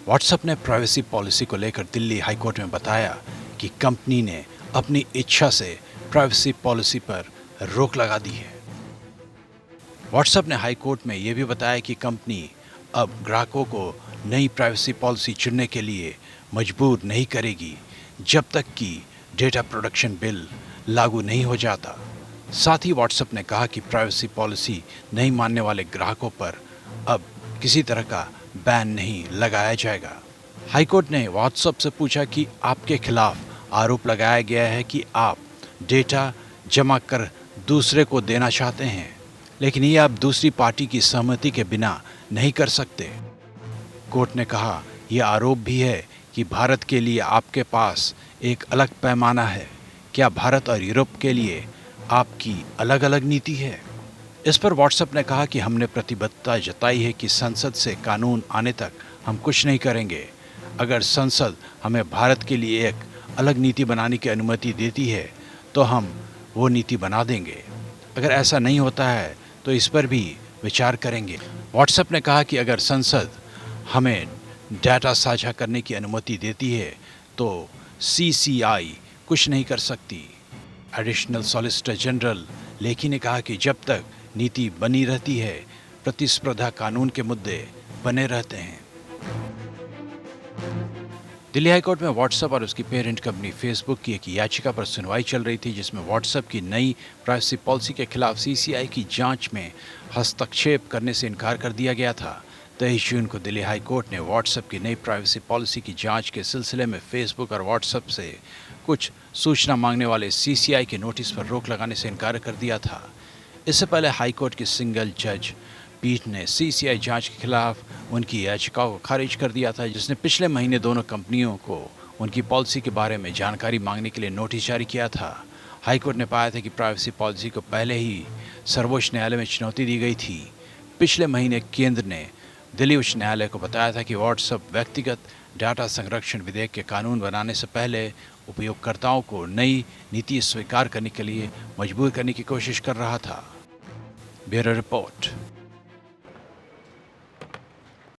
WhatsApp ने privacy policy को लेकर दिल्ली हाईकोर्ट में बताया कि कंपनी ने अपनी इच्छा से प्राइवेसी पॉलिसी पर रोक लगा दी है। व्हाट्सएप ने हाईकोर्ट में यह भी बताया कि कंपनी अब ग्राहकों को नई प्राइवेसी पॉलिसी चुनने के लिए मजबूर नहीं करेगी जब तक कि डेटा प्रोटेक्शन बिल लागू नहीं हो जाता। साथ ही व्हाट्सएप ने कहा कि प्राइवेसी पॉलिसी नहीं मानने वाले ग्राहकों पर अब किसी तरह का बैन नहीं लगाया जाएगा। हाईकोर्ट ने व्हाट्सएप से पूछा कि आपके खिलाफ आरोप लगाया गया है कि आप डेटा जमा कर दूसरे को देना चाहते हैं, लेकिन ये आप दूसरी पार्टी की सहमति के बिना नहीं कर सकते। कोर्ट ने कहा यह आरोप भी है कि भारत के लिए आपके पास एक अलग पैमाना है। क्या भारत और यूरोप के लिए आपकी अलग अलग नीति है? इस पर व्हाट्सएप ने कहा कि हमने प्रतिबद्धता जताई है कि संसद से कानून आने तक हम कुछ नहीं करेंगे। अगर संसद हमें भारत के लिए एक अलग नीति बनाने की अनुमति देती है तो हम वो नीति बना देंगे। अगर ऐसा नहीं होता है तो इस पर भी विचार करेंगे। व्हाट्सएप ने कहा कि अगर संसद हमें डाटा साझा करने की अनुमति देती है तो CCI कुछ नहीं कर सकती। एडिशनल सॉलिसिटर जनरल लेखी ने कहा कि जब तक नीति बनी रहती है, प्रतिस्पर्धा कानून के मुद्दे बने रहते हैं। दिल्ली हाईकोर्ट में व्हाट्सएप और उसकी पेरेंट कंपनी फेसबुक की एक याचिका पर सुनवाई चल रही थी, जिसमें व्हाट्सएप की नई प्राइवेसी पॉलिसी के खिलाफ CCI की जांच में हस्तक्षेप करने से इनकार कर दिया गया था। 23 जून को दिल्ली हाईकोर्ट ने व्हाट्सएप की नई प्राइवेसी पॉलिसी की जांच के सिलसिले में फेसबुक और व्हाट्सएप से कुछ सूचना मांगने वाले CCI के नोटिस पर रोक लगाने से इनकार कर दिया था। इससे पहले हाईकोर्ट की सिंगल जज पीठ ने CCI जांच के खिलाफ उनकी याचिकाओं को खारिज कर दिया था, जिसने पिछले महीने दोनों कंपनियों को उनकी पॉलिसी के बारे में जानकारी मांगने के लिए नोटिस जारी किया था। हाईकोर्ट ने पाया था कि प्राइवेसी पॉलिसी को पहले ही सर्वोच्च न्यायालय में चुनौती दी गई थी। पिछले महीने केंद्र ने दिल्ली उच्च न्यायालय को बताया था कि व्हाट्सएप व्यक्तिगत डाटा संरक्षण विधेयक के कानून बनाने से पहले उपयोगकर्ताओं को नई नीति स्वीकार करने के लिए मजबूर करने की कोशिश कर रहा था। Bureau report.